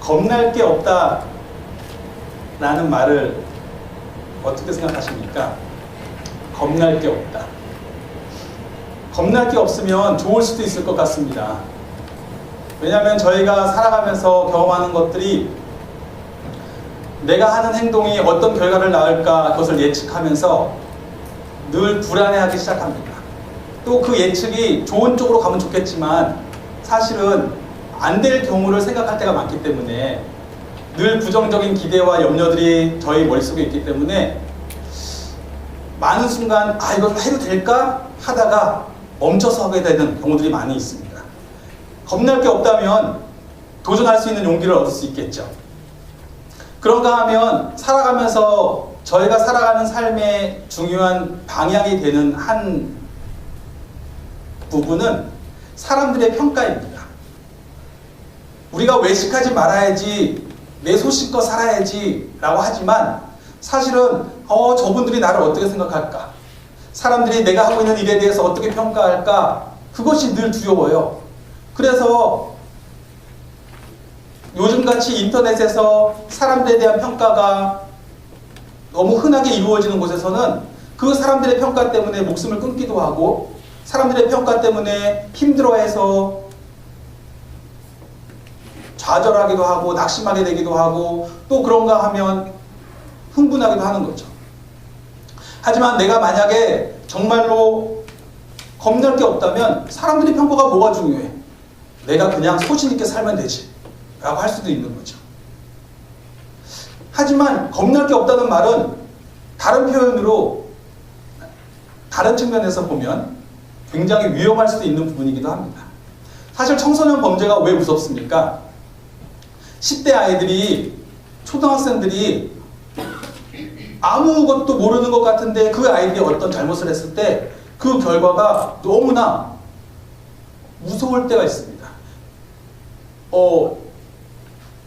겁날 게 없다 라는 말을 어떻게 생각하십니까? 겁날 게 없다. 겁날 게 없으면 좋을 수도 있을 것 같습니다. 왜냐하면 저희가 살아가면서 경험하는 것들이 내가 하는 행동이 어떤 결과를 낳을까 그것을 예측하면서 늘 불안해하기 시작합니다. 또 그 예측이 좋은 쪽으로 가면 좋겠지만 사실은 안 될 경우를 생각할 때가 많기 때문에 늘 부정적인 기대와 염려들이 저희 머릿속에 있기 때문에 많은 순간 이걸 해도 될까? 하다가 멈춰서 하게 되는 경우들이 많이 있습니다. 겁날 게 없다면 도전할 수 있는 용기를 얻을 수 있겠죠. 그런가 하면 살아가면서 저희가 살아가는 삶의 중요한 방향이 되는 한 부분은 사람들의 평가입니다. 우리가 외식하지 말아야지, 내 소신껏 살아야지 라고 하지만 사실은 저분들이 나를 어떻게 생각할까? 사람들이 내가 하고 있는 일에 대해서 어떻게 평가할까? 그것이 늘 두려워요. 그래서 요즘같이 인터넷에서 사람들에 대한 평가가 너무 흔하게 이루어지는 곳에서는 그 사람들의 평가 때문에 목숨을 끊기도 하고 사람들의 평가 때문에 힘들어해서 좌절하기도 하고 낙심하게 되기도 하고 또 그런가 하면 흥분하기도 하는 거죠. 하지만 내가 만약에 정말로 겁날 게 없다면 사람들의 평가가 뭐가 중요해? 내가 그냥 소신 있게 살면 되지 라고 할 수도 있는 거죠. 하지만 겁날 게 없다는 말은 다른 표현으로 다른 측면에서 보면 굉장히 위험할 수도 있는 부분이기도 합니다. 사실 청소년 범죄가 왜 무섭습니까? 10대 아이들이, 초등학생들이 아무것도 모르는 것 같은데 그 아이들이 어떤 잘못을 했을 때 그 결과가 너무나 무서울 때가 있습니다.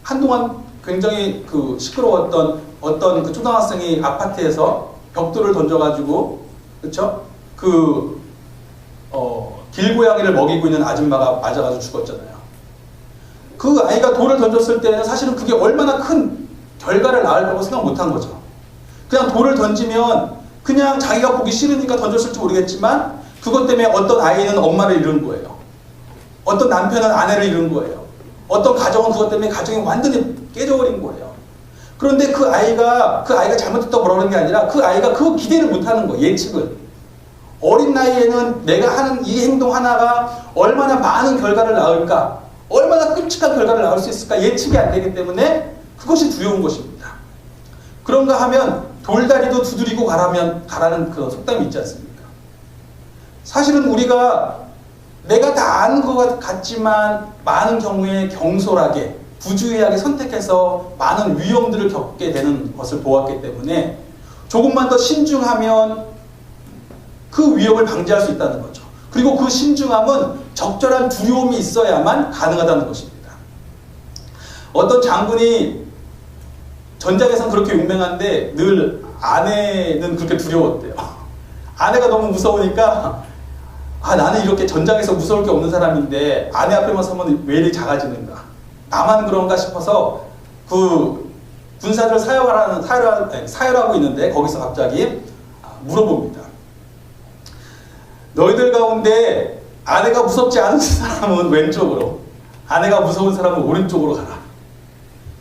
한동안 굉장히 시끄러웠던 어떤 그 초등학생이 아파트에서 벽돌을 던져가지고, 그쵸? 길고양이를 먹이고 있는 아줌마가 맞아가지고 죽었잖아요. 그 아이가 돌을 던졌을 때는 사실은 그게 얼마나 큰 결과를 낳을 거라고 생각 못한 거죠. 그냥 돌을 던지면 그냥 자기가 보기 싫으니까 던졌을지 모르겠지만 그것 때문에 어떤 아이는 엄마를 잃은 거예요. 어떤 남편은 아내를 잃은 거예요. 어떤 가정은 그것 때문에 가정이 완전히 깨져버린 거예요. 그런데 그 아이가 잘못했다고 뭐라는 게 아니라 그 아이가 그 기대를 못하는 거예요. 예측을. 어린 나이에는 내가 하는 이 행동 하나가 얼마나 많은 결과를 낳을까, 얼마나 끔찍한 결과를 낳을 수 있을까 예측이 안 되기 때문에 그것이 두려운 것입니다. 그런가 하면 돌다리도 두드리고 가라는 그 속담이 있지 않습니까? 사실은 우리가 내가 다 아는 것 같지만 많은 경우에 경솔하게, 부주의하게 선택해서 많은 위험들을 겪게 되는 것을 보았기 때문에 조금만 더 신중하면 그 위험을 방지할 수 있다는 거죠. 그리고 그 신중함은 적절한 두려움이 있어야만 가능하다는 것입니다. 어떤 장군이 전작에서는 그렇게 용맹한데 늘 아내는 그렇게 두려웠대요. 아내가 너무 무서우니까 나는 이렇게 전장에서 무서울 게 없는 사람인데 아내 앞에만 서면 왜 이리 작아지는가? 나만 그런가 싶어서 그 군사들 사열하고 있는데 거기서 갑자기 물어봅니다. 너희들 가운데 아내가 무섭지 않은 사람은 왼쪽으로, 아내가 무서운 사람은 오른쪽으로 가라.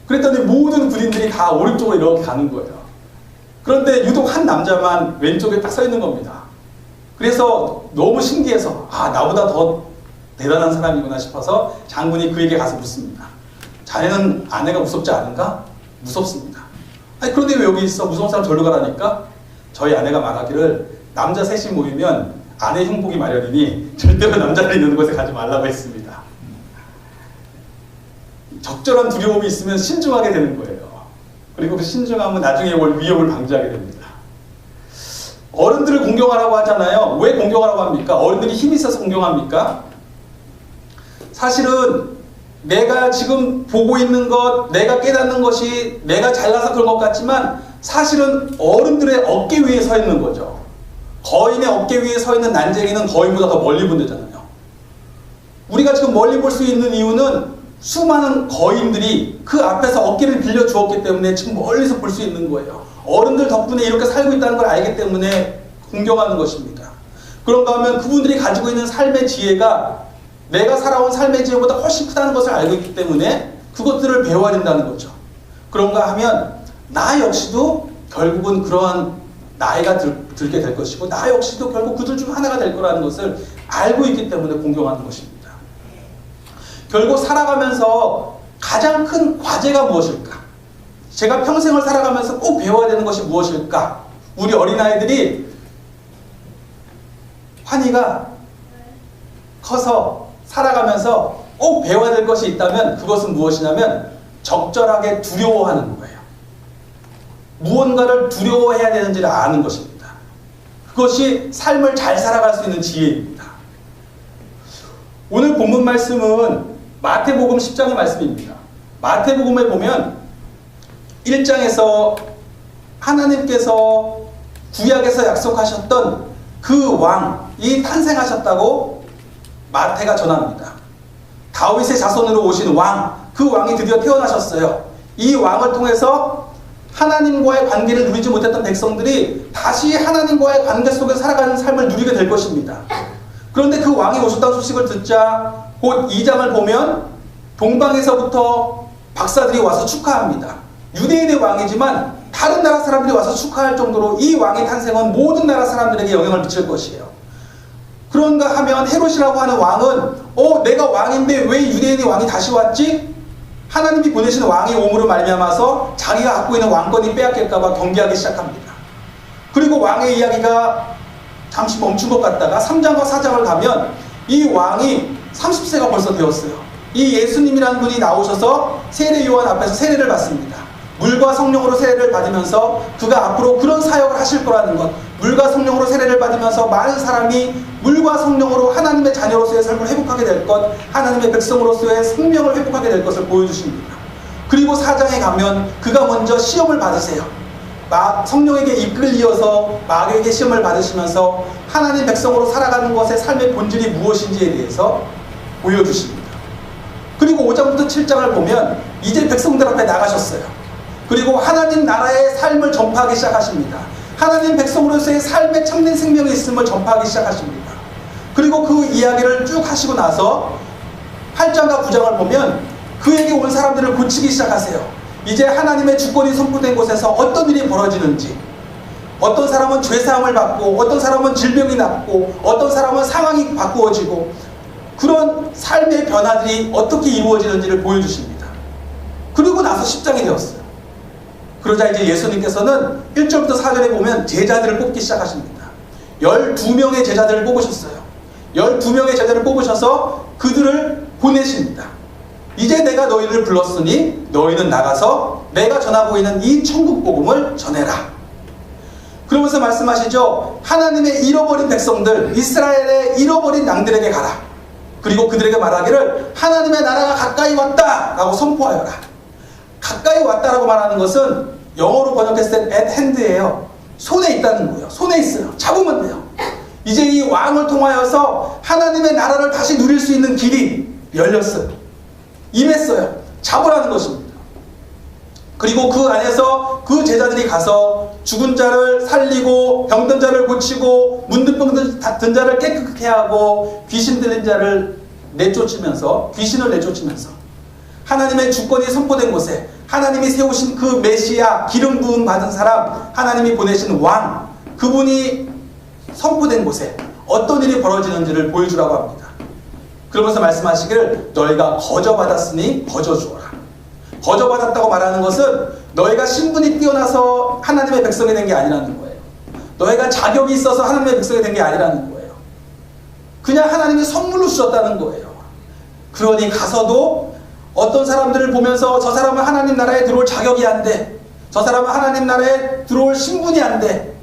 그랬더니 모든 군인들이 다 오른쪽으로 이렇게 가는 거예요. 그런데 유독 한 남자만 왼쪽에 딱 서 있는 겁니다. 그래서 너무 신기해서 나보다 더 대단한 사람이구나 싶어서 장군이 그에게 가서 묻습니다. 자네는 아내가 무섭지 않은가? 무섭습니다. 그런데 왜 여기 있어? 무서운 사람 절로 가라니까? 저희 아내가 말하기를 남자 셋이 모이면 아내 흉보기 마련이니 절대로 남자를 있는 곳에 가지 말라고 했습니다. 적절한 두려움이 있으면 신중하게 되는 거예요. 그리고 그 신중함은 나중에 올 위험을 방지하게 됩니다. 어른들을 공경하라고 하잖아요. 왜 공경하라고 합니까? 어른들이 힘이 있어서 공경합니까? 사실은 내가 지금 보고 있는 것, 내가 깨닫는 것이 내가 잘나서 그런 것 같지만 사실은 어른들의 어깨 위에 서 있는 거죠. 거인의 어깨 위에 서 있는 난쟁이는 거인보다 더 멀리 본다잖아요. 우리가 지금 멀리 볼 수 있는 이유는 수많은 거인들이 그 앞에서 어깨를 빌려 주었기 때문에 지금 멀리서 볼 수 있는 거예요. 어른들 덕분에 이렇게 살고 있다는 걸 알기 때문에 존경하는 것입니다. 그런가 하면 그분들이 가지고 있는 삶의 지혜가 내가 살아온 삶의 지혜보다 훨씬 크다는 것을 알고 있기 때문에 그것들을 배워야 된다는 거죠. 그런가 하면 나 역시도 결국은 그러한 나이가 들게 될 것이고 나 역시도 결국 그들 중 하나가 될 거라는 것을 알고 있기 때문에 공경하는 것입니다. 결국 살아가면서 가장 큰 과제가 무엇일까? 제가 평생을 살아가면서 꼭 배워야 되는 것이 무엇일까? 우리 어린아이들이 환희가 커서 살아가면서 꼭 배워야 될 것이 있다면 그것은 무엇이냐면 적절하게 두려워하는 거예요. 무언가를 두려워해야 되는지를 아는 것입니다. 그것이 삶을 잘 살아갈 수 있는 지혜입니다. 오늘 본문 말씀은 마태복음 10장의 말씀입니다. 마태복음에 보면 1장에서 하나님께서 구약에서 약속하셨던 그 왕이 탄생하셨다고 마태가 전합니다. 다윗의 자손으로 오신 왕, 그 왕이 드디어 태어나셨어요. 이 왕을 통해서 하나님과의 관계를 누리지 못했던 백성들이 다시 하나님과의 관계 속에서 살아가는 삶을 누리게 될 것입니다. 그런데 그 왕이 오셨다는 소식을 듣자 곧 2장을 보면 동방에서부터 박사들이 와서 축하합니다. 유대인의 왕이지만 다른 나라 사람들이 와서 축하할 정도로 이 왕의 탄생은 모든 나라 사람들에게 영향을 미칠 것이에요. 그런가 하면 헤롯이라고 하는 왕은 내가 왕인데 왜 유대인의 왕이 다시 왔지? 하나님이 보내신 왕이 옴으로 말미암아서 자기가 갖고 있는 왕권이 빼앗길까 봐 경계하기 시작합니다. 그리고 왕의 이야기가 잠시 멈춘 것 같다가 3장과 4장을 가면 이 왕이 30세가 벌써 되었어요. 이 예수님이라는 분이 나오셔서 세례 요한 앞에서 세례를 받습니다. 물과 성령으로 세례를 받으면서 그가 앞으로 그런 사역을 하실 거라는 것, 물과 성령으로 세례를 받으면서 많은 사람이 물과 성령으로 하나님의 자녀로서의 삶을 회복하게 될 것, 하나님의 백성으로서의 생명을 회복하게 될 것을 보여주십니다. 그리고 4장에 가면 그가 먼저 시험을 받으세요. 성령에게 이끌리어서 마귀에게 시험을 받으시면서 하나님 백성으로 살아가는 것의 삶의 본질이 무엇인지에 대해서 보여주십니다. 그리고 5장부터 7장을 보면 이제 백성들 앞에 나가셨어요. 그리고 하나님 나라의 삶을 전파하기 시작하십니다. 하나님 백성으로서의 삶의 참된 생명이 있음을 전파하기 시작하십니다. 그리고 그 이야기를 쭉 하시고 나서 8장과 9장을 보면 그에게 온 사람들을 고치기 시작하세요. 이제 하나님의 주권이 선포된 곳에서 어떤 일이 벌어지는지, 어떤 사람은 죄사함을 받고 어떤 사람은 질병이 낫고 어떤 사람은 상황이 바꾸어지고 그런 삶의 변화들이 어떻게 이루어지는지를 보여주십니다. 그리고 나서 10장이 되었어요. 그러자 이제 예수님께서는 1절부터 4절에 보면 제자들을 뽑기 시작하십니다. 12명의 제자들을 뽑으셨어요. 12명의 제자를 뽑으셔서 그들을 보내십니다. 이제 내가 너희를 불렀으니 너희는 나가서 내가 전하고 있는 이 천국 복음을 전해라. 그러면서 말씀하시죠. 하나님의 잃어버린 백성들, 이스라엘의 잃어버린 양들에게 가라. 그리고 그들에게 말하기를 하나님의 나라가 가까이 왔다 라고 선포하여라. 가까이 왔다라고 말하는 것은 영어로 번역했을 때 at hand예요. 손에 있다는 거예요. 손에 있어요. 잡으면 돼요. 이제 이 왕을 통하여서 하나님의 나라를 다시 누릴 수 있는 길이 열렸어요. 임했어요. 잡으라는 것입니다. 그리고 그 안에서 그 제자들이 가서 죽은 자를 살리고 병든 자를 고치고 문득병든 자를 깨끗하게 하고 귀신 들린 자를 귀신을 내쫓으면서 하나님의 주권이 선포된 곳에 하나님이 세우신 그 메시아, 기름 부음 받은 사람, 하나님이 보내신 왕, 그분이 선포된 곳에 어떤 일이 벌어지는지를 보여주라고 합니다. 그러면서 말씀하시기를 너희가 거저받았으니 거저주어라. 거저받았다고 말하는 것은 너희가 신분이 뛰어나서 하나님의 백성이 된 게 아니라는 거예요. 너희가 자격이 있어서 하나님의 백성이 된 게 아니라는 거예요. 그냥 하나님이 선물로 주셨다는 거예요. 그러니 가서도 어떤 사람들을 보면서 저 사람은 하나님 나라에 들어올 자격이 안 돼. 저 사람은 하나님 나라에 들어올 신분이 안 돼.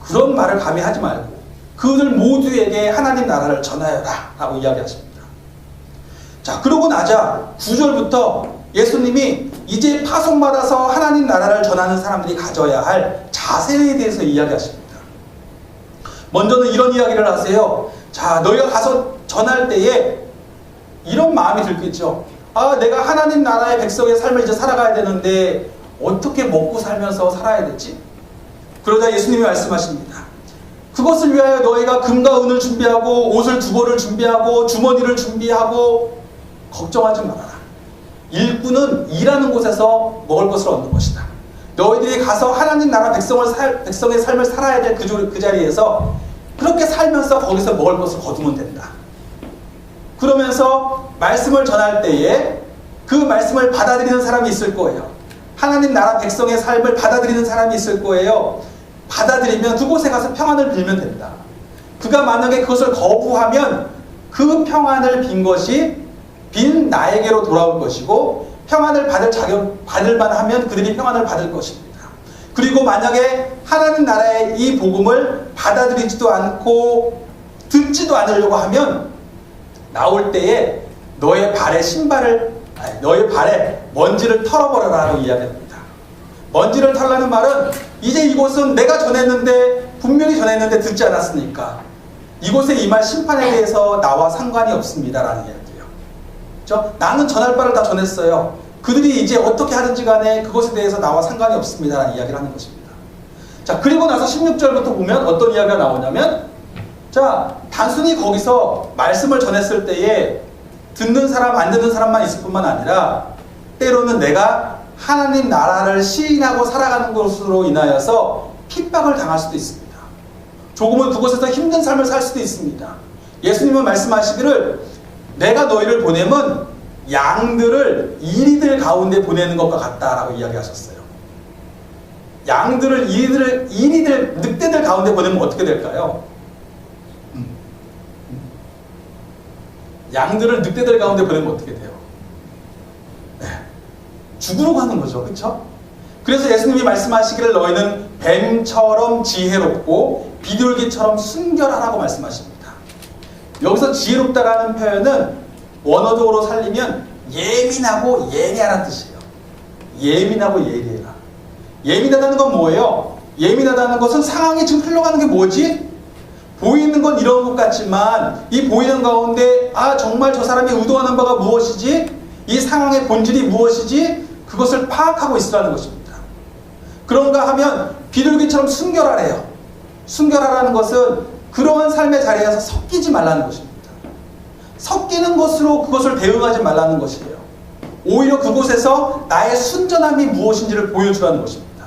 그런 말을 감히 하지 말고 그들 모두에게 하나님 나라를 전하여라 라고 이야기하십니다. 자, 그러고 나자 9절부터 예수님이 이제 파송받아서 하나님 나라를 전하는 사람들이 가져야 할 자세에 대해서 이야기하십니다. 먼저는 이런 이야기를 하세요. 자, 너희가 가서 전할 때에 이런 마음이 들겠죠. 내가 하나님 나라의 백성의 삶을 이제 살아가야 되는데 어떻게 먹고 살면서 살아야 되지? 그러자 예수님이 말씀하십니다. 그것을 위하여 너희가 금과 은을 준비하고 옷을 두 벌을 준비하고 주머니를 준비하고 걱정하지 말아라. 일꾼은 일하는 곳에서 먹을 것을 얻는 것이다. 너희들이 가서 하나님 나라 백성의 삶을 살아야 될 그 자리에서 그렇게 살면서 거기서 먹을 것을 거두면 된다. 그러면서 말씀을 전할 때에 그 말씀을 받아들이는 사람이 있을 거예요. 하나님 나라 백성의 삶을 받아들이는 사람이 있을 거예요. 받아들이면 그곳에 가서 평안을 빌면 된다. 그가 만약에 그것을 거부하면 그 평안을 빈 나에게로 돌아올 것이고 평안을 받을 만하면 그들이 평안을 받을 것입니다. 그리고 만약에 하나님 나라의 이 복음을 받아들이지도 않고 듣지도 않으려고 하면 나올 때에 너의 발에 먼지를 털어버려라라고 이야기합니다. 먼지를 털라는 말은 이제 이곳은 내가 분명히 전했는데 듣지 않았으니까 이곳에 임할 심판에 대해서 나와 상관이 없습니다라는 이야기예요. 그렇죠? 나는 전할 바를 다 전했어요. 그들이 이제 어떻게 하든지 간에 그것에 대해서 나와 상관이 없습니다라는 이야기를 하는 것입니다. 자, 그리고 나서 16절부터 보면 어떤 이야기가 나오냐면, 자, 단순히 거기서 말씀을 전했을 때에 듣는 사람 안 듣는 사람만 있을 뿐만 아니라 때로는 내가 하나님 나라를 시인하고 살아가는 것으로 인하여서 핍박을 당할 수도 있습니다. 조금은 그곳에서 힘든 삶을 살 수도 있습니다. 예수님은 말씀하시기를 내가 너희를 보내면 양들을 이리들 가운데 보내는 것과 같다라고 이야기하셨어요. 양들을 이리들 늑대들 가운데 보내면 어떻게 될까요? 양들을 늑대들 가운데 보내면 어떻게 돼요? 네. 죽으러 가는 거죠. 그렇죠? 그래서 예수님이 말씀하시기를 너희는 뱀처럼 지혜롭고 비둘기처럼 순결하라고 말씀하십니다. 여기서 지혜롭다라는 표현은 원어적으로 살리면 예민하고 예리하라는 뜻이에요. 예민하고 예리해라. 예민하다는 건 뭐예요? 예민하다는 것은 상황이 지금 흘러가는 게 뭐지? 보이는 건 이런 것 같지만 이 보이는 가운데 정말 저 사람이 의도하는 바가 무엇이지? 이 상황의 본질이 무엇이지? 그것을 파악하고 있으라는 것입니다. 그런가 하면 비둘기처럼 순결하래요. 순결하라는 것은 그러한 삶의 자리에서 섞이지 말라는 것입니다. 섞이는 것으로 그것을 대응하지 말라는 것이에요. 오히려 그곳에서 나의 순전함이 무엇인지를 보여주라는 것입니다.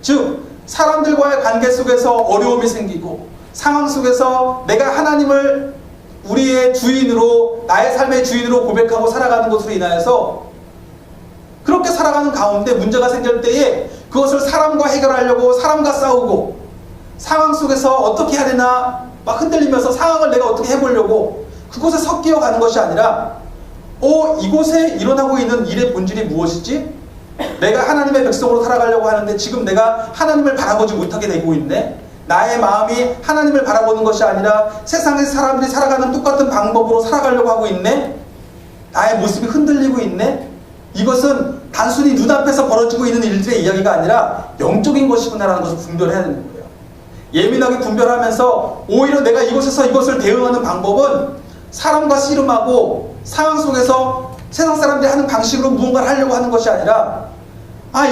즉 사람들과의 관계 속에서 어려움이 생기고 상황 속에서 내가 하나님을 우리의 주인으로 나의 삶의 주인으로 고백하고 살아가는 것으로 인하여서 그렇게 살아가는 가운데 문제가 생길 때에 그것을 사람과 해결하려고 사람과 싸우고 상황 속에서 어떻게 해야 되나 막 흔들리면서 상황을 내가 어떻게 해보려고 그곳에 섞여 가는 것이 아니라 이곳에 일어나고 있는 일의 본질이 무엇이지? 내가 하나님의 백성으로 살아가려고 하는데 지금 내가 하나님을 바라보지 못하게 되고 있네. 나의 마음이 하나님을 바라보는 것이 아니라 세상의 사람들이 살아가는 똑같은 방법으로 살아가려고 하고 있네. 나의 모습이 흔들리고 있네. 이것은 단순히 눈앞에서 벌어지고 있는 일들의 이야기가 아니라 영적인 것이구나라는 것을 분별해야 되는 거예요. 예민하게 분별하면서 오히려 내가 이곳에서 이것을 대응하는 방법은 사람과 씨름하고 상황 속에서 세상 사람들이 하는 방식으로 무언가를 하려고 하는 것이 아니라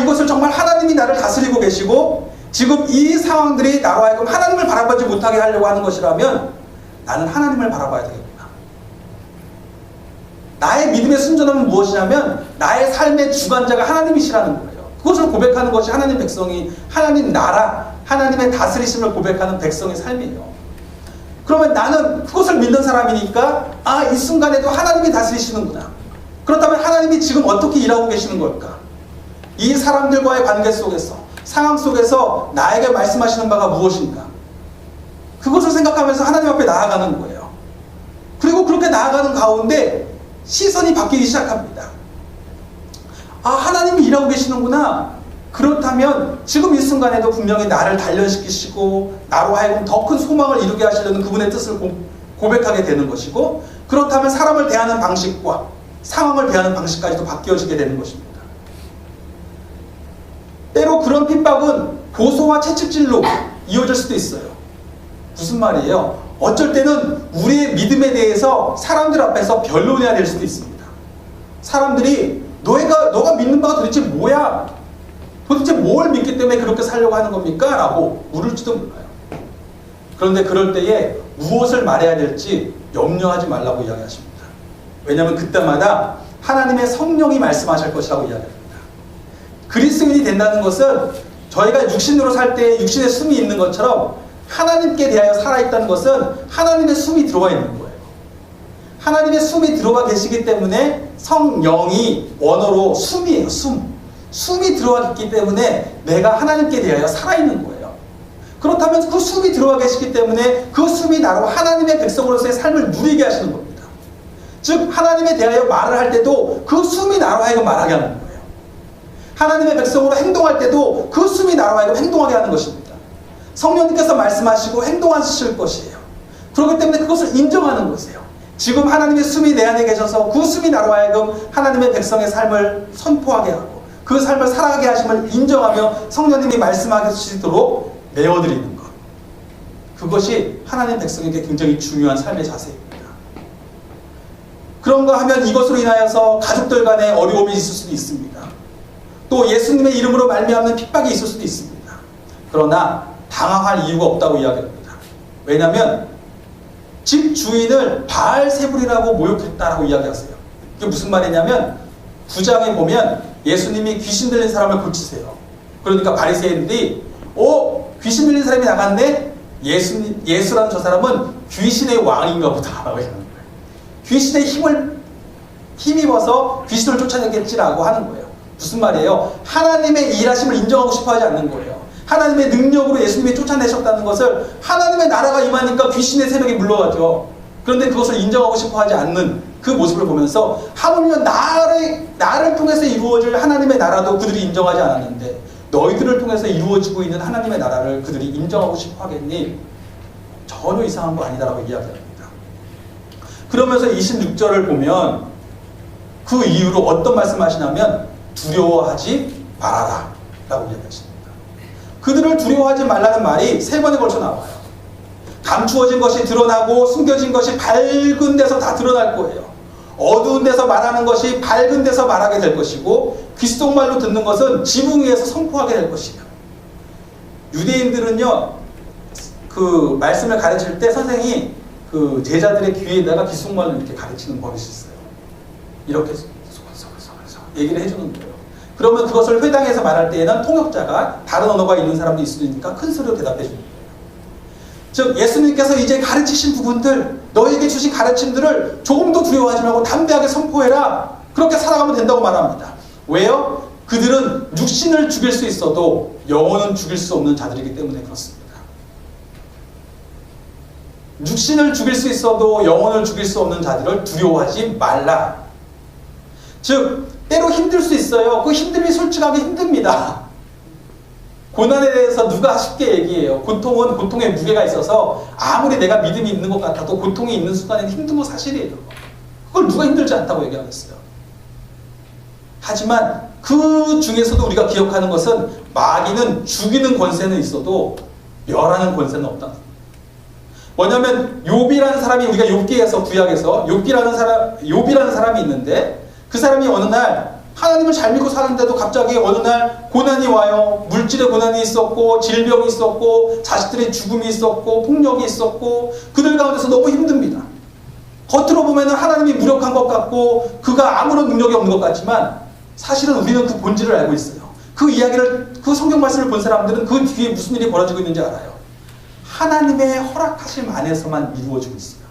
이것을 정말 하나님이 나를 다스리고 계시고 지금 이 상황들이 나로 하여금 하나님을 바라보지 못하게 하려고 하는 것이라면 나는 하나님을 바라봐야 되겠구나. 나의 믿음의 순전함은 무엇이냐면 나의 삶의 주관자가 하나님이시라는 거예요. 그것을 고백하는 것이 하나님 백성이 하나님 나라, 하나님의 다스리심을 고백하는 백성의 삶이에요. 그러면 나는 그것을 믿는 사람이니까 이 순간에도 하나님이 다스리시는구나. 그렇다면 하나님이 지금 어떻게 일하고 계시는 걸까? 이 사람들과의 관계 속에서 상황 속에서 나에게 말씀하시는 바가 무엇인가? 그것을 생각하면서 하나님 앞에 나아가는 거예요. 그리고 그렇게 나아가는 가운데 시선이 바뀌기 시작합니다. 하나님이 일하고 계시는구나. 그렇다면 지금 이 순간에도 분명히 나를 단련시키시고 나로 하여금 더 큰 소망을 이루게 하시려는 그분의 뜻을 고백하게 되는 것이고, 그렇다면 사람을 대하는 방식과 상황을 대하는 방식까지도 바뀌어지게 되는 것입니다. 때로 그런 핍박은 고소와 채찍질로 이어질 수도 있어요. 무슨 말이에요? 어쩔 때는 우리의 믿음에 대해서 사람들 앞에서 변론해야 될 수도 있습니다. 사람들이 너가 믿는 바가 도대체 뭐야? 도대체 뭘 믿기 때문에 그렇게 살려고 하는 겁니까? 라고 물을지도 몰라요. 그런데 그럴 때에 무엇을 말해야 될지 염려하지 말라고 이야기하십니다. 왜냐하면 그때마다 하나님의 성령이 말씀하실 것이라고 이야기합니다. 그리스도인이 된다는 것은 저희가 육신으로 살 때 육신에 숨이 있는 것처럼 하나님께 대하여 살아있다는 것은 하나님의 숨이 들어와 있는 거예요. 하나님의 숨이 들어와 계시기 때문에 성령이 원어로 숨이에요. 숨이 들어와 있기 때문에 내가 하나님께 대하여 살아있는 거예요. 그렇다면 그 숨이 들어와 계시기 때문에 그 숨이 나로 하나님의 백성으로서의 삶을 누리게 하시는 겁니다. 즉 하나님에 대하여 말을 할 때도 그 숨이 나로 하여금 말하게 하는 거예요. 하나님의 백성으로 행동할 때도 그 숨이 나로 하여금 행동하게 하는 것입니다. 성령님께서 말씀하시고 행동하실 것이에요. 그렇기 때문에 그것을 인정하는 것이에요. 지금 하나님의 숨이 내 안에 계셔서 그 숨이 나로 하여금 하나님의 백성의 삶을 선포하게 하고 그 삶을 살아가게 하심을 인정하며 성령님이 말씀하시도록 내어드리는 것. 그것이 하나님 백성에게 굉장히 중요한 삶의 자세입니다. 그런가 하면 이것으로 인하여서 가족들 간에 어려움이 있을 수도 있습니다. 또 예수님의 이름으로 말미암는 핍박이 있을 수도 있습니다. 그러나 당황할 이유가 없다고 이야기합니다. 왜냐하면 집 주인을 바알세불이라고 모욕했다라고 이야기하세요. 그게 무슨 말이냐면 9장에 보면 예수님이 귀신 들린 사람을 고치세요. 그러니까 바리새인들이 귀신 들린 사람이 나갔네? 예수라는 저 사람은 귀신의 왕인가 보다라고 하는 거예요. 귀신의 힘입어서 귀신을 쫓아내겠지라고 하는 거예요. 무슨 말이에요? 하나님의 일하심을 인정하고 싶어 하지 않는 거예요. 하나님의 능력으로 예수님이 쫓아내셨다는 것을 하나님의 나라가 임하니까 귀신의 세력이 물러가죠. 그런데 그것을 인정하고 싶어 하지 않는 그 모습을 보면서 하물며 나를 통해서 이루어질 하나님의 나라도 그들이 인정하지 않았는데 너희들을 통해서 이루어지고 있는 하나님의 나라를 그들이 인정하고 싶어 하겠니? 전혀 이상한 거 아니다라고 이야기합니다. 그러면서 26절을 보면 그 이유로 어떤 말씀하시냐면 두려워하지 말아라 라고 이야기하십니다. 그들을 두려워하지 말라는 말이 3번에 걸쳐 나와요. 감추어진 것이 드러나고 숨겨진 것이 밝은 데서 다 드러날 거예요. 어두운 데서 말하는 것이 밝은 데서 말하게 될 것이고 귓속말로 듣는 것은 지붕 위에서 선포하게 될 것이에요. 유대인들은요, 그 말씀을 가르칠 때 선생이 그 제자들의 귀에다가 귓속말로 이렇게 가르치는 버릇이 있어요. 이렇게 얘기를 해주는 거예요. 그러면 그것을 회당에서 말할 때에는 통역자가 다른 언어가 있는 사람도 있으니까 큰 소리로 대답해 주는 거예요. 즉 예수님께서 이제 가르치신 부분들, 너에게 주신 가르침들을 조금도 두려워하지 말고 담대하게 선포해라. 그렇게 살아가면 된다고 말합니다. 왜요? 그들은 육신을 죽일 수 있어도 영혼은 죽일 수 없는 자들이기 때문에 그렇습니다. 육신을 죽일 수 있어도 영혼을 죽일 수 없는 자들을 두려워하지 말라. 즉 때로 힘들 수 있어요. 그 힘듦이 솔직하게 힘듭니다. 고난에 대해서 누가 쉽게 얘기해요. 고통은 고통의 무게가 있어서 아무리 내가 믿음이 있는 것 같아도 고통이 있는 순간에는 힘든 건 사실이에요. 그걸 누가 힘들지 않다고 얘기하겠어요. 하지만 그 중에서도 우리가 기억하는 것은 마귀는 죽이는 권세는 있어도 멸하는 권세는 없다. 뭐냐면 욥이라는 사람이 우리가 욥기에서 구약에서 욥이라는 사람이 있는데 그 사람이 어느 날 하나님을 잘 믿고 사는데도 갑자기 어느 날 고난이 와요. 물질의 고난이 있었고 질병이 있었고 자식들의 죽음이 있었고 폭력이 있었고 그들 가운데서 너무 힘듭니다. 겉으로 보면 하나님이 무력한 것 같고 그가 아무런 능력이 없는 것 같지만 사실은 우리는 그 본질을 알고 있어요. 그 이야기를, 그 성경 말씀을 본 사람들은 그 뒤에 무슨 일이 벌어지고 있는지 알아요. 하나님의 허락하심 안에서만 이루어지고 있어요.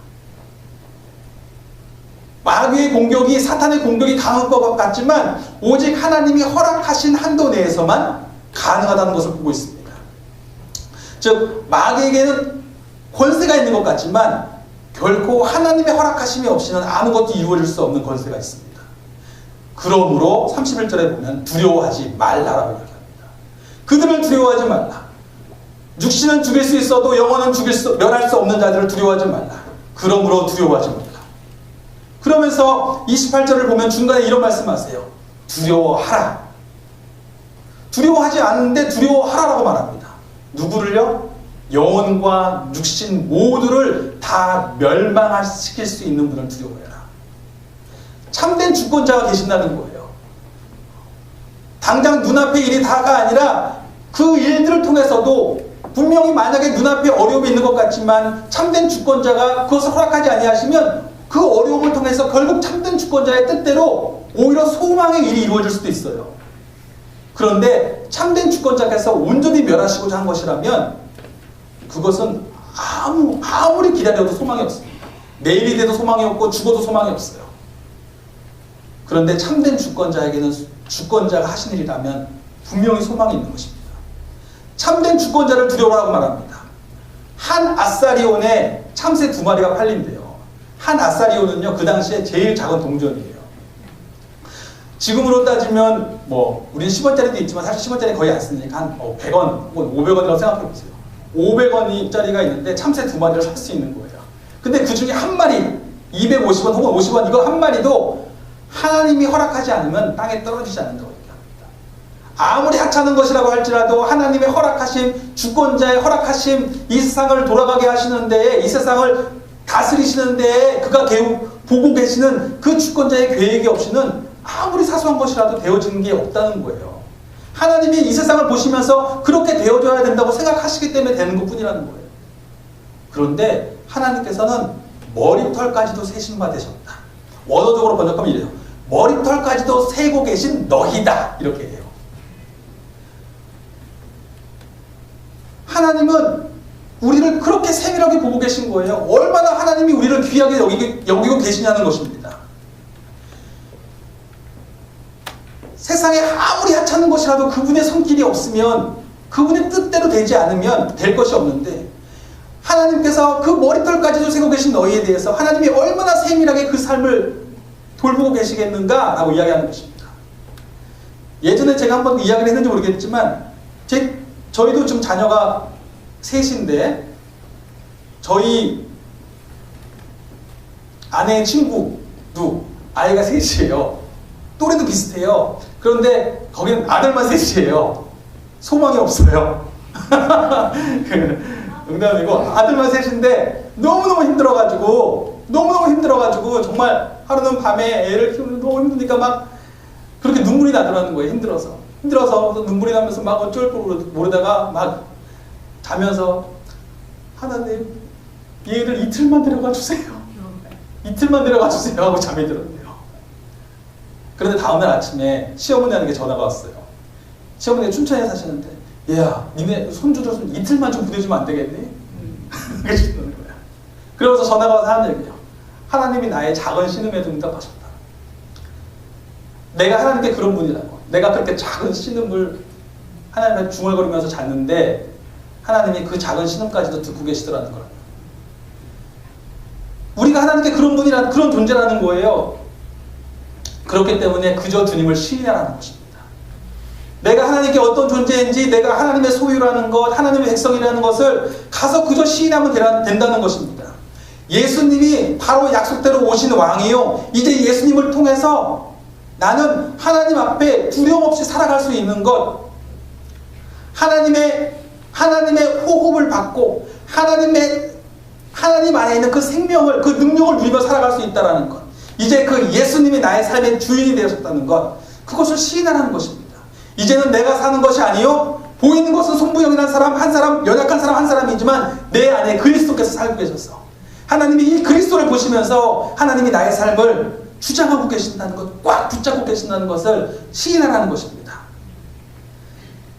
마귀의 공격이, 사탄의 공격이 강한 것 같지만 오직 하나님이 허락하신 한도 내에서만 가능하다는 것을 보고 있습니다. 즉 마귀에게는 권세가 있는 것 같지만 결코 하나님의 허락하심이 없이는 아무것도 이루어질 수 없는 권세가 있습니다. 그러므로 31절에 보면 두려워하지 말라라고 이야기합니다. 그들을 두려워하지 말라. 육신은 죽일 수 있어도 영혼은 멸할 수 없는 자들을 두려워하지 말라. 그러므로 두려워하지 말라. 그러면서 28절을 보면 중간에 이런 말씀하세요. 두려워하라. 두려워하지 않는데 두려워하라라고 말합니다. 누구를요? 영혼과 육신 모두를 다 멸망시킬 수 있는 분을 두려워해라. 참된 주권자가 계신다는 거예요. 당장 눈앞에 일이 다가 아니라 그 일들을 통해서도 분명히 만약에 눈앞에 어려움이 있는 것 같지만 참된 주권자가 그것을 허락하지 아니하시면 그 어려움을 통해서 결국 참된 주권자의 뜻대로 오히려 소망의 일이 이루어질 수도 있어요. 그런데 참된 주권자께서 온전히 멸하시고자 한 것이라면 그것은 아무리 기다려도 소망이 없습니다. 내일이 돼도 소망이 없고 죽어도 소망이 없어요. 그런데 참된 주권자에게는 주권자가 하신 일이라면 분명히 소망이 있는 것입니다. 참된 주권자를 두려워하고 말합니다. 한 아사리온에 참새 2마리가 팔린대요. 한 아사리온은요, 그 당시에 제일 작은 동전이에요. 지금으로 따지면 우리는 10원짜리도 있지만 사실 10원짜리 거의 안 쓰니까 한 100원 혹은 500원이라고 생각해 보세요. 500원짜리가 있는데 참새 2마리를 살 수 있는 거예요. 근데 그 중에 한 마리 250원 혹은 50원 이거 한 마리도 하나님이 허락하지 않으면 땅에 떨어지지 않는다고 얘기합니다. 아무리 하찮은 것이라고 할지라도 하나님의 허락하심, 주권자의 허락하심, 이 세상을 돌아가게 하시는 데에, 이 세상을 다스리시는 데에 그가 보고 계시는 그 주권자의 계획이 없이는 아무리 사소한 것이라도 되어지는 게 없다는 거예요. 하나님이 이 세상을 보시면서 그렇게 되어져야 된다고 생각하시기 때문에 되는 것뿐이라는 거예요. 그런데 하나님께서는 머리털까지도 세신 바 되셨다. 원어적으로 번역하면 이래요. 머리털까지도 세고 계신 너희다. 이렇게 해요. 하나님은 우리를 그렇게 세밀하게 보고 계신 거예요. 얼마나 하나님이 우리를 귀하게 여기고 계시냐는 것입니다. 세상에 아무리 하찮은 것이라도 그분의 손길이 없으면, 그분의 뜻대로 되지 않으면 될 것이 없는데, 하나님께서 그 머리털까지도 세고 계신 너희에 대해서 하나님이 얼마나 세밀하게 그 삶을 돌보고 계시겠는가 라고 이야기하는 것입니다. 예전에 제가 한번 이야기를 했는지 모르겠지만 저희도 좀 자녀가 셋인데 저희 아내의 친구도 아이가 셋이에요. 또래도 비슷해요. 그런데 거기는 아들만 셋이에요. 소망이 없어요. 농담이고 아들만 셋인데 너무너무 힘들어가지고 정말 하루는 밤에 애를 키우는 너무 힘드니까 막 그렇게 눈물이 나더라는 거예요. 힘들어서 눈물이 나면서 막 어쩔 줄 모르다가 막 자면서 하나님 얘를 이틀만 데려가 주세요. 이틀만 데려가 주세요 하고 잠이 들었대요. 그런데 다음날 아침에 시어머니한테 전화가 왔어요. 시어머니가 춘천에 사시는데 얘야 니네 손주들 좀 이틀만 좀 보내주면 안 되겠니? 그러시는 거야. 그러면서 전화가 와서 하는 얘기예요. 하나님이 나의 작은 신음에도 응답하셨다. 내가 하나님께 그런 분이라고. 내가 그렇게 작은 신음을 하나님한테 중얼거리면서 잤는데 하나님이 그 작은 신음까지도 듣고 계시더라는 거예요. 우리가 하나님께 그런 분이라는, 그런 존재라는 거예요. 그렇기 때문에 그저 주님을 시인하라는 것입니다. 내가 하나님께 어떤 존재인지, 내가 하나님의 소유라는 것, 하나님의 백성이라는 것을 가서 그저 시인하면 된다는 것입니다. 예수님이 바로 약속대로 오신 왕이요. 이제 예수님을 통해서 나는 하나님 앞에 두려움 없이 살아갈 수 있는 것, 하나님의 호흡을 받고 하나님 안에 있는 그 생명을, 그 능력을 누리며 살아갈 수 있다는 것, 이제 그 예수님이 나의 삶의 주인이 되셨다는 것, 그것을 시인하라는 것입니다. 이제는 내가 사는 것이 아니요 보이는 것은 손부영이라는 사람 한 사람, 연약한 사람 한 사람이지만 내 안에 그리스도께서 살고 계셔서 하나님이 이 그리스도를 보시면서 하나님이 나의 삶을 주장하고 계신다는 것, 꽉 붙잡고 계신다는 것을 시인하라는 것입니다.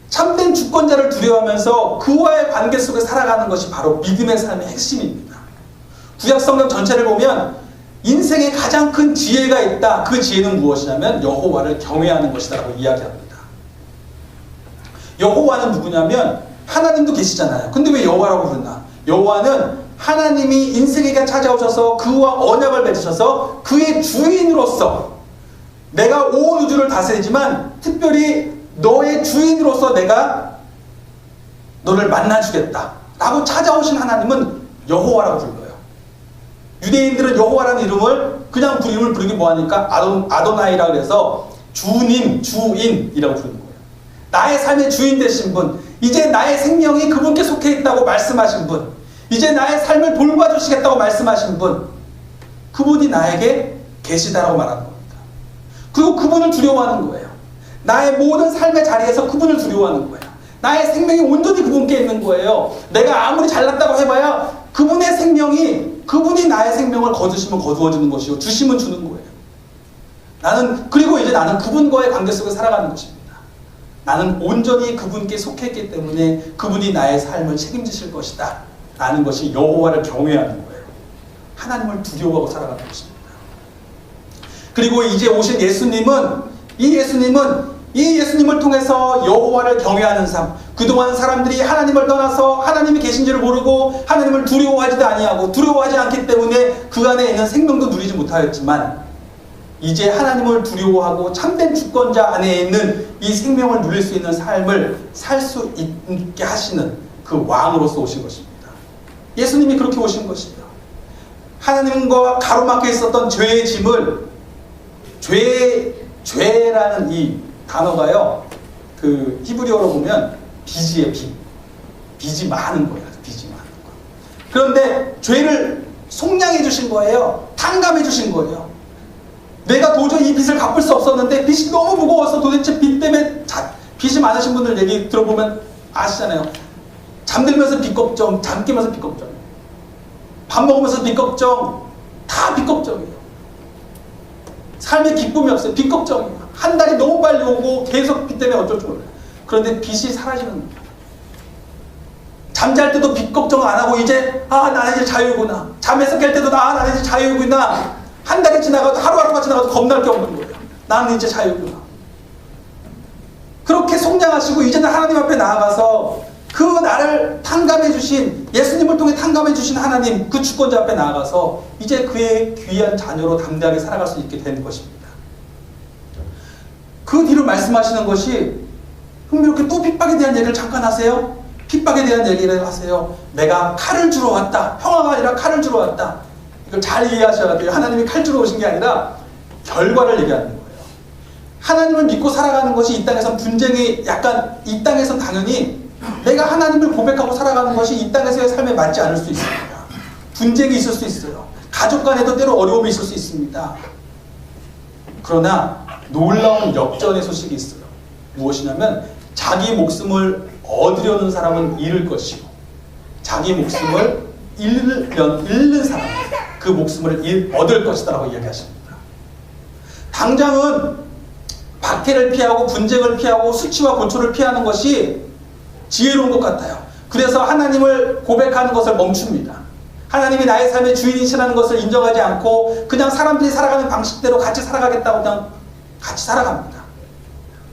참된 주권자를 두려워하면서 그와의 관계 속에 살아가는 것이 바로 믿음의 삶의 핵심입니다. 구약 성경 전체를 보면 인생에 가장 큰 지혜가 있다. 그 지혜는 무엇이냐면 여호와를 경외하는 것이다라고 이야기합니다. 여호와는 누구냐면 하나님도 계시잖아요. 근데 왜 여호와라고 부르나? 여호와는 하나님이 인생에게 찾아오셔서 그와 언약을 맺으셔서 그의 주인으로서 내가 온 우주를 다스리지만 특별히 너의 주인으로서 내가 너를 만나주겠다 라고 찾아오신 하나님은 여호와라고 불러요. 유대인들은 여호와라는 이름을 그냥 이름을 부르기 뭐하니까 아도나이라 그래서 주님, 주인이라고 부르는 거예요. 나의 삶의 주인 되신 분, 이제 나의 생명이 그분께 속해 있다고 말씀하신 분, 이제 나의 삶을 돌봐주시겠다고 말씀하신 분, 그분이 나에게 계시다라고 말하는 겁니다. 그리고 그분을 두려워하는 거예요. 나의 모든 삶의 자리에서 그분을 두려워하는 거예요. 나의 생명이 온전히 그분께 있는 거예요. 내가 아무리 잘났다고 해봐야 그분의 생명이, 그분이 나의 생명을 거두시면 거두어주는 것이요, 주시면 주는 거예요. 그리고 이제 나는 그분과의 관계 속에 살아가는 것입니다. 나는 온전히 그분께 속했기 때문에 그분이 나의 삶을 책임지실 것이다 라는 것이 여호와를 경외하는 거예요. 하나님을 두려워하고 살아가는 것입니다. 그리고 이제 오신 이 예수님을 통해서 여호와를 경외하는 삶, 그동안 사람들이 하나님을 떠나서 하나님이 계신지를 모르고 하나님을 두려워하지도 아니하고 두려워하지 않기 때문에 그 안에 있는 생명도 누리지 못하였지만, 이제 하나님을 두려워하고 참된 주권자 안에 있는 이 생명을 누릴 수 있는 삶을 살 수 있게 하시는 그 왕으로서 오신 것입니다. 예수님이 그렇게 오신 것이에요. 하나님과 가로막혀 있었던 죄의 짐을, 죄라는 이 단어가요, 그 히브리어로 보면 빚이에요. 빚이 많은 거예요. 빚이 많은 거. 그런데 죄를 속량해 주신 거예요. 탕감해 주신 거예요. 내가 도저히 이 빚을 갚을 수 없었는데 빚이 너무 무거워서, 도대체 빚 때문에 빚이 많으신 분들 얘기 들어보면 아시잖아요. 잠들면서 빚 걱정, 잠 깨면서 빚 걱정, 밥 먹으면서 빚 걱정, 다 빚 걱정이에요. 삶에 기쁨이 없어요. 빚 걱정이에요. 한 달이 너무 빨리 오고 계속 빚 때문에 어쩔 줄 몰라요. 그런데 빚이 사라지는 거예요. 잠잘 때도 빚 걱정 안 하고 이제 나는 이제 자유구나. 잠에서 깰 때도 나는 이제 자유구나. 한 달이 지나가도, 하루하루가 지나가도 겁날 게 없는 거예요. 나는 이제 자유구나. 그렇게 속량하시고 이제는 하나님 앞에 나아가서 그 나를 탕감해 주신, 예수님을 통해 탕감해 주신 하나님, 그 주권자 앞에 나아가서 이제 그의 귀한 자녀로 담대하게 살아갈 수 있게 되는 것입니다. 그 뒤로 말씀하시는 것이, 흥미롭게 또 핍박에 대한 얘기를 잠깐 하세요. 핍박에 대한 얘기를 하세요. 내가 칼을 주러 왔다. 평화가 아니라 칼을 주러 왔다. 이걸 잘 이해하셔야 돼요. 하나님이 칼 주러 오신 게 아니라 결과를 얘기하는 거예요. 하나님을 믿고 살아가는 것이 이 땅에선 분쟁이 약간, 이 땅에선 당연히 내가 하나님을 고백하고 살아가는 것이 이 땅에서의 삶에 맞지 않을 수 있습니다. 분쟁이 있을 수 있어요. 가족 간에도 때로 어려움이 있을 수 있습니다. 그러나 놀라운 역전의 소식이 있어요. 무엇이냐면, 자기 목숨을 얻으려는 사람은 잃을 것이고, 자기 목숨을 잃는 사람, 그 목숨을 얻을 것이다 라고 이야기하십니다. 당장은 박해를 피하고 분쟁을 피하고 수치와 고초를 피하는 것이 지혜로운 것 같아요. 그래서 하나님을 고백하는 것을 멈춥니다. 하나님이 나의 삶의 주인이시라는 것을 인정하지 않고 그냥 사람들이 살아가는 방식대로 같이 살아가겠다고 그냥 같이 살아갑니다.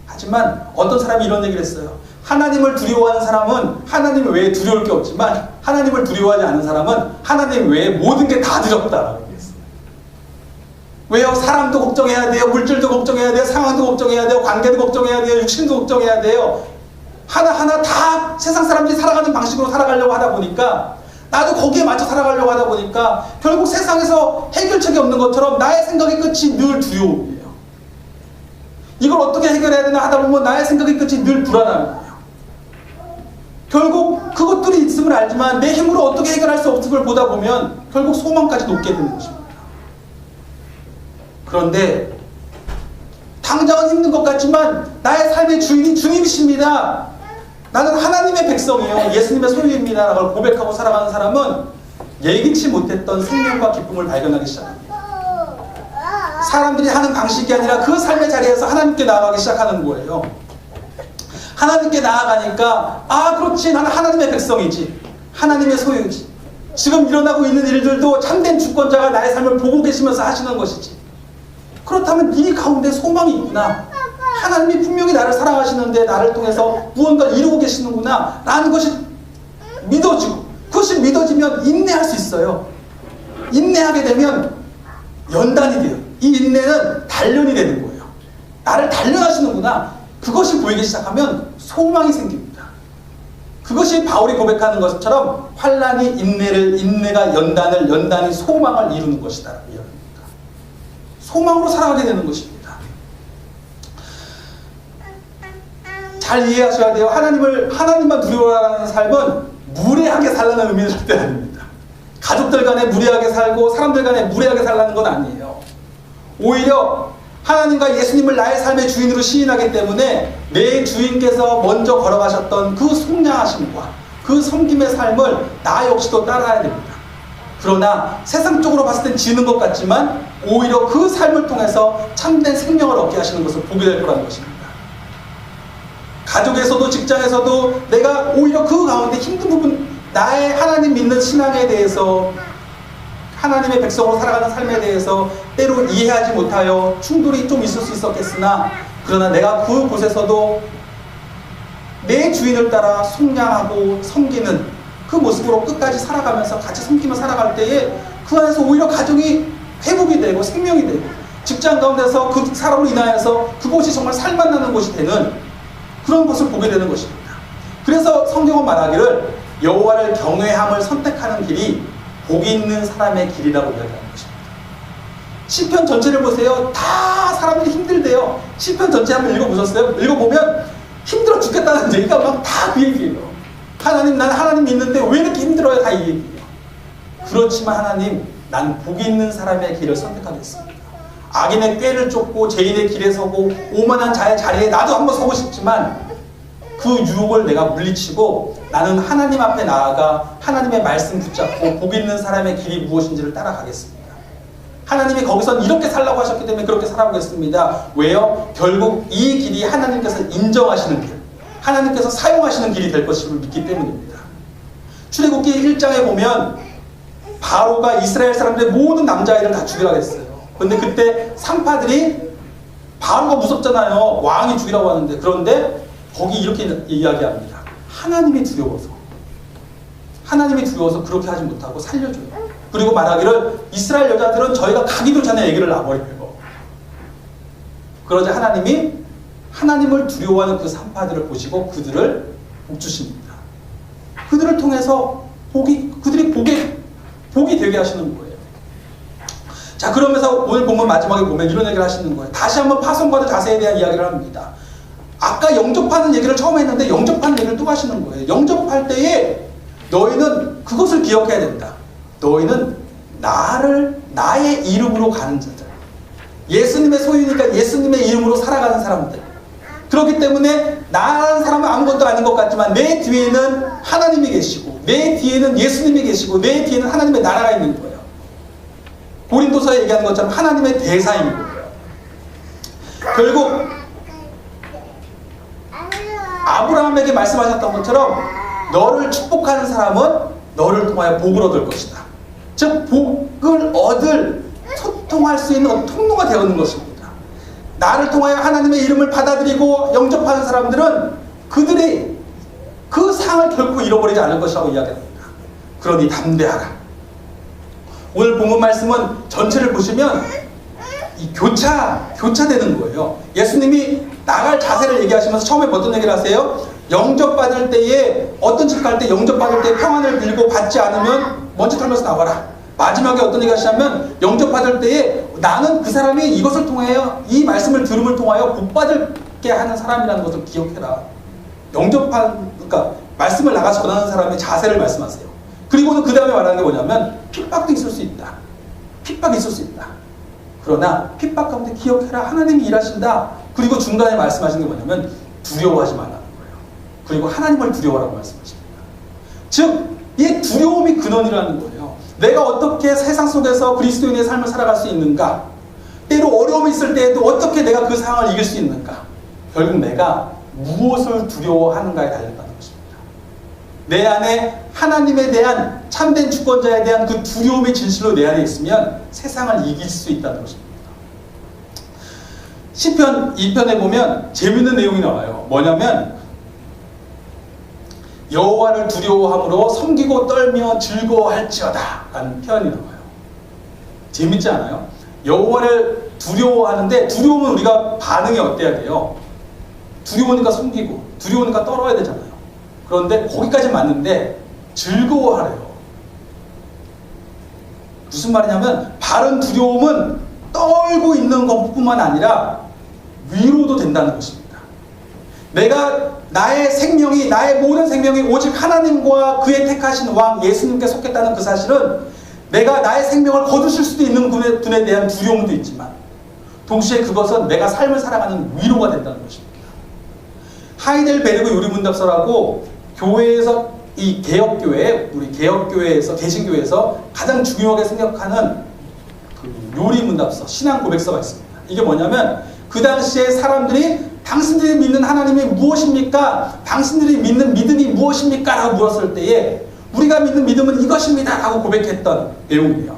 하지만 어떤 사람이 이런 얘기를 했어요. 하나님을 두려워하는 사람은 하나님 외에 두려울 게 없지만, 하나님을 두려워하지 않는 사람은 하나님 외에 모든 게 다 두렵다라고 얘기했어요. 왜요? 사람도 걱정해야 돼요. 물질도 걱정해야 돼요. 상황도 걱정해야 돼요. 관계도 걱정해야 돼요. 육신도 걱정해야 돼요. 하나하나 다 세상 사람들이 살아가는 방식으로 살아가려고 하다 보니까, 나도 거기에 맞춰 살아가려고 하다 보니까 결국 세상에서 해결책이 없는 것처럼 나의 생각의 끝이 늘 두려움이에요. 이걸 어떻게 해결해야 되나 하다 보면 나의 생각의 끝이 늘 불안함이에요. 결국 그것들이 있음을 알지만 내 힘으로 어떻게 해결할 수 없음을 보다 보면 결국 소망까지 놓게 되는 것입니다. 그런데 당장은 힘든 것 같지만 나의 삶의 주인이 주님이십니다. 나는 하나님의 백성이에요. 예수님의 소유입니다. 라고 고백하고 살아가는 사람은 예기치 못했던 생명과 기쁨을 발견하기 시작합니다. 사람들이 하는 방식이 아니라 그 삶의 자리에서 하나님께 나아가기 시작하는 거예요. 하나님께 나아가니까 그렇지, 나는 하나님의 백성이지, 하나님의 소유지. 지금 일어나고 있는 일들도 참된 주권자가 나의 삶을 보고 계시면서 하시는 것이지. 그렇다면 네 가운데 소망이 있구나. 하나님이 분명히 나를 사랑하시는데 나를 통해서 무언가를 이루고 계시는구나 라는 것이 믿어지고, 그것이 믿어지면 인내할 수 있어요. 인내하게 되면 연단이 돼요. 이 인내는 단련이 되는 거예요. 나를 단련하시는구나. 그것이 보이기 시작하면 소망이 생깁니다. 그것이 바울이 고백하는 것처럼 환난이 인내를, 인내가 연단을, 연단이 소망을 이루는 것이다 라고 이야기합니다. 소망으로 살아가게 되는 것입니다. 잘 이해하셔야 돼요. 하나님만 두려워하는 삶은 무례하게 살라는 의미는 절대 아닙니다. 가족들 간에 무례하게 살고 사람들 간에 무례하게 살라는 건 아니에요. 오히려 하나님과 예수님을 나의 삶의 주인으로 시인하기 때문에 내 주인께서 먼저 걸어가셨던 그 속량하심과 그 섬김의 삶을 나 역시도 따라야 됩니다. 그러나 세상적으로 봤을 땐 지는 것 같지만 오히려 그 삶을 통해서 참된 생명을 얻게 하시는 것을 보게 될 거라는 것입니다. 가족에서도 직장에서도 내가 오히려 그 가운데 힘든 부분, 나의 하나님 믿는 신앙에 대해서, 하나님의 백성으로 살아가는 삶에 대해서 때로 이해하지 못하여 충돌이 좀 있을 수 있었겠으나, 그러나 내가 그곳에서도 내 주인을 따라 속량하고 섬기는 그 모습으로 끝까지 살아가면서 같이 섬기며 살아갈 때에 그 안에서 오히려 가정이 회복이 되고 생명이 되고 직장 가운데서 그 사람으로 인하여서 그곳이 정말 살만나는 곳이 되는 그런 것을 보게 되는 것입니다. 그래서 성경은 말하기를 여호와를 경외함을 선택하는 길이 복이 있는 사람의 길이라고 이야기하는 것입니다. 시편 전체를 보세요. 다 사람들이 힘들대요. 시편 전체 한번 읽어보셨어요? 읽어보면 힘들어 죽겠다는 얘기가 막 다 그 얘기예요. 하나님, 난 하나님 믿는데 왜 이렇게 힘들어요? 다 이 얘기예요. 그렇지만 하나님, 난 복이 있는 사람의 길을 선택하겠습니다. 악인의 꾀를 쫓고 죄인의 길에 서고 오만한 자의 자리에 나도 한번 서고 싶지만 그 유혹을 내가 물리치고 나는 하나님 앞에 나아가 하나님의 말씀 붙잡고 복 있는 사람의 길이 무엇인지를 따라가겠습니다. 하나님이 거기선 이렇게 살라고 하셨기 때문에 그렇게 살아보겠습니다. 왜요? 결국 이 길이 하나님께서 인정하시는 길, 하나님께서 사용하시는 길이 될 것임을 믿기 때문입니다. 출애굽기 1장에 보면 바로가 이스라엘 사람들의 모든 남자아이를 다 죽이라고 했어요. 그런데 그때 산파들이, 바로가 무섭잖아요. 왕이 죽이라고 하는데, 그런데 거기 이렇게 이야기합니다. 하나님이 두려워서 그렇게 하지 못하고 살려줘요. 그리고 말하기를 이스라엘 여자들은 저희가 가기도 전에 아기를 낳아버려요. 그러자 하나님이 하나님을 두려워하는 그 산파들을 보시고 그들을 복주십니다. 그들을 통해서 그들이 복이 되게 하시는 거예요. 자, 그러면서 오늘 본문 마지막에 보면 이런 얘기를 하시는 거예요. 다시 한번 파송과도 자세에 대한 이야기를 합니다. 아까 영접하는 얘기를 처음 했는데 영접하는 얘기를 또 하시는 거예요. 영접할 때에 너희는 그것을 기억해야 된다. 너희는 나의 이름으로 가는 자들, 예수님의 소유니까 예수님의 이름으로 살아가는 사람들. 그렇기 때문에 나라는 사람은 아무것도 아닌 것 같지만 내 뒤에는 하나님이 계시고 내 뒤에는 예수님이 계시고 내 뒤에는 하나님의 나라가 있는 거예요. 고린도서에 얘기하는 것처럼 하나님의 대사인 거예요. 결국 아브라함에게 말씀하셨던 것처럼 너를 축복하는 사람은 너를 통하여 복을 얻을 것이다. 즉 복을 얻을 소통할 수 있는 통로가 되어있는 것입니다. 나를 통하여 하나님의 이름을 받아들이고 영접하는 사람들은 그들이 그 상을 결코 잃어버리지 않을 것이라고 이야기합니다. 그러니 담대하라. 오늘 본문 말씀은 전체를 보시면 이 교차되는 거예요. 예수님이 나갈 자세를 얘기하시면서 처음에 어떤 얘기를 하세요? 영접받을 때에 어떤 집 갈 때 영접받을 때 평안을 빌고 받지 않으면 먼지 털면서 나와라. 마지막에 어떤 얘기를 하시냐면 영접받을 때에 나는 그 사람이 이것을 통하여 이 말씀을 들음을 통하여 복받게 하는 사람이라는 것을 기억해라. 그러니까 말씀을 나가서 전하는 사람의 자세를 말씀하세요. 그리고는 그 다음에 말하는 게 뭐냐면 핍박도 있을 수 있다. 핍박이 있을 수 있다. 그러나 핍박 가운데 기억해라. 하나님이 일하신다. 그리고 중간에 말씀하시는 게 뭐냐면 두려워하지 말라는 거예요. 그리고 하나님을 두려워하라고 말씀하십니다. 즉, 이 두려움이 근원이라는 거예요. 내가 어떻게 세상 속에서 그리스도인의 삶을 살아갈 수 있는가? 때로 어려움이 있을 때에도 어떻게 내가 그 상황을 이길 수 있는가? 결국 내가 무엇을 두려워하는가에 달렸다는 것입니다. 내 안에 하나님에 대한 참된 주권자에 대한 그 두려움의 진실로 내 안에 있으면 세상을 이길 수 있다는 것입니다. 시편 2편에 보면 재밌는 내용이 나와요. 뭐냐면 여호와를 두려워함으로 섬기고 떨며 즐거워할지어다 라는 표현이 나와요. 재밌지 않아요? 여호와를 두려워하는데 두려움은 우리가 반응이 어때야 돼요? 두려우니까 섬기고 두려우니까 떨어야 되잖아요. 그런데 거기까지 맞는데 즐거워하래요. 무슨 말이냐면 바른 두려움은 떨고 있는 것뿐만 아니라 위로도 된다는 것입니다. 내가 나의 생명이, 나의 모든 생명이 오직 하나님과 그의 택하신 왕 예수님께 속했다는 그 사실은 내가 나의 생명을 거두실 수도 있는 분에 대한 두려움도 있지만 동시에 그것은 내가 삶을 살아가는 위로가 된다는 것입니다. 하이델베르그 요리문답서라고 교회에서 이 개혁교회, 우리 개혁교회에서 개신교회에서 가장 중요하게 생각하는 그 요리문답서, 신앙 고백서가 있습니다. 이게 뭐냐면 그 당시에 사람들이 당신들이 믿는 하나님이 무엇입니까? 당신들이 믿는 믿음이 무엇입니까? 라고 물었을 때에 우리가 믿는 믿음은 이것입니다 라고 고백했던 내용이에요.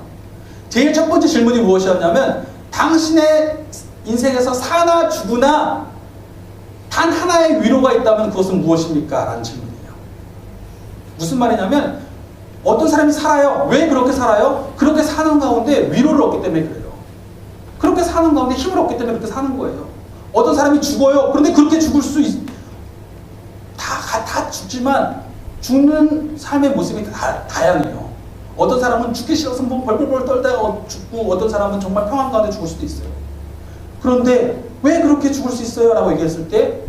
제일 첫 번째 질문이 무엇이었냐면 당신의 인생에서 사나 죽으나 단 하나의 위로가 있다면 그것은 무엇입니까? 라는 질문이에요. 무슨 말이냐면 어떤 사람이 살아요. 왜 그렇게 살아요? 그렇게 사는 가운데 위로를 얻기 때문에 그래요. 그렇게 사는 가운데 힘을 얻기 때문에 그렇게 사는 거예요. 어떤 사람이 죽어요. 그런데 그렇게 죽을 수 다 죽지만 죽는 삶의 모습이 다양해요. 어떤 사람은 죽기 싫어서 뭐 벌벌벌 떨다가 죽고 어떤 사람은 정말 평안 가운데 죽을 수도 있어요. 그런데 왜 그렇게 죽을 수 있어요? 라고 얘기했을 때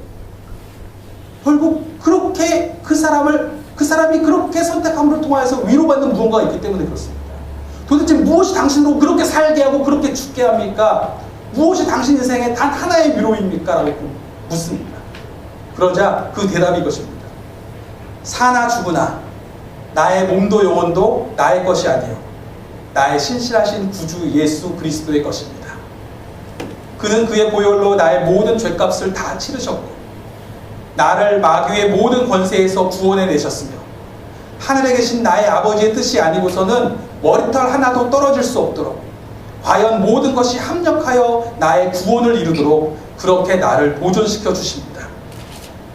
결국 그렇게 그 사람이 그렇게 선택함으로 통하여서 위로받는 무언가가 있기 때문에 그렇습니다. 도대체 무엇이 당신으로 그렇게 살게 하고 그렇게 죽게 합니까? 무엇이 당신 인생의 단 하나의 위로입니까? 라고 묻습니다. 그러자 그 대답이 이것입니다. 사나 죽으나 나의 몸도 영혼도 나의 것이 아니요 나의 신실하신 구주 예수 그리스도의 것입니다. 그는 그의 보혈로 나의 모든 죄값을 다 치르셨고 나를 마귀의 모든 권세에서 구원해 내셨으며 하늘에 계신 나의 아버지의 뜻이 아니고서는 머리털 하나도 떨어질 수 없도록 과연 모든 것이 합력하여 나의 구원을 이루도록 그렇게 나를 보존시켜 주십니다.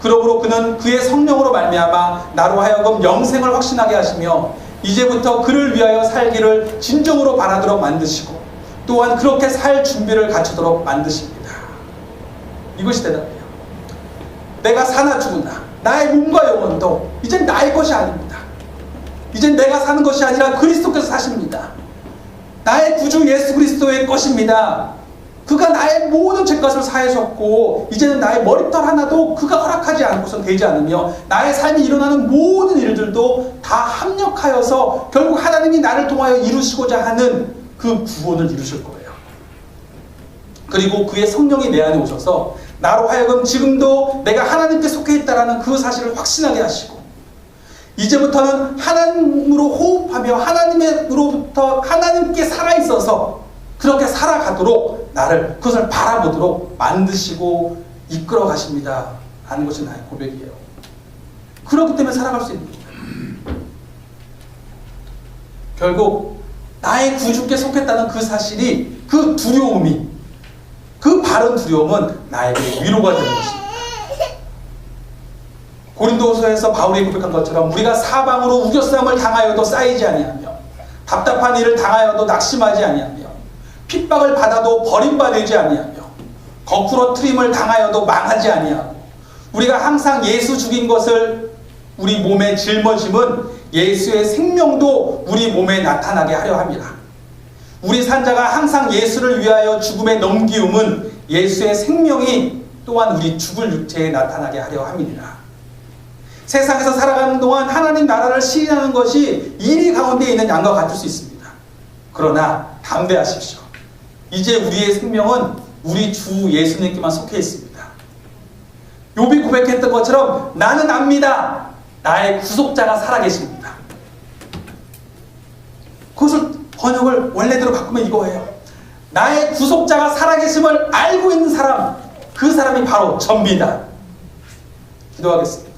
그러므로 그는 그의 성령으로 말미암아 나로 하여금 영생을 확신하게 하시며 이제부터 그를 위하여 살기를 진정으로 바라도록 만드시고 또한 그렇게 살 준비를 갖추도록 만드십니다. 이것이 대답이에요. 내가 사나 죽으나 나의 몸과 영혼도 이젠 나의 것이 아닙니다. 이젠 내가 사는 것이 아니라 그리스도께서 사십니다. 나의 구주 예수 그리스도의 것입니다. 그가 나의 모든 죄값을 사하셨고 이제는 나의 머리털 하나도 그가 허락하지 않고선 되지 않으며 나의 삶이 일어나는 모든 일들도 다 합력하여서 결국 하나님이 나를 통하여 이루시고자 하는 그 구원을 이루실 거예요. 그리고 그의 성령이 내 안에 오셔서 나로 하여금 지금도 내가 하나님께 속해 있다라는 그 사실을 확신하게 하시고 이제부터는 하나님으로 호흡하며 하나님으로부터 하나님께 살아있어서 그렇게 살아가도록 나를 그것을 바라보도록 만드시고 이끌어 가십니다 하는 것이 나의 고백이에요. 그렇기 때문에 살아갈 수 있는 거예요. 결국 나의 구주께 속했다는 그 사실이 그 두려움이 그 바른 두려움은 나에게 위로가 되는 것입니다. 고린도서에서 바울이 고백한 것처럼 우리가 사방으로 우겨싸움을 당하여도 쌓이지 아니하며 답답한 일을 당하여도 낙심하지 아니하며 핍박을 받아도 버림받지 아니하며 거꾸로 트림을 당하여도 망하지 아니하고 우리가 항상 예수 죽인 것을 우리 몸에 짊어짐은 예수의 생명도 우리 몸에 나타나게 하려 함이라. 우리 산자가 항상 예수를 위하여 죽음에 넘기움은 예수의 생명이 또한 우리 죽을 육체에 나타나게 하려 함이니라. 세상에서 살아가는 동안 하나님 나라를 시인하는 것이 이리 가운데 있는 양과 같을 수 있습니다. 그러나 담대하십시오. 이제 우리의 생명은 우리 주 예수님께만 속해 있습니다. 욥이 고백했던 것처럼 나는 압니다. 나의 구속자가 살아계십니다. 그것을 번역을 원래대로 바꾸면 이거예요. 나의 구속자가 살아계심을 알고 있는 사람, 그 사람이 바로 접니다. 기도하겠습니다.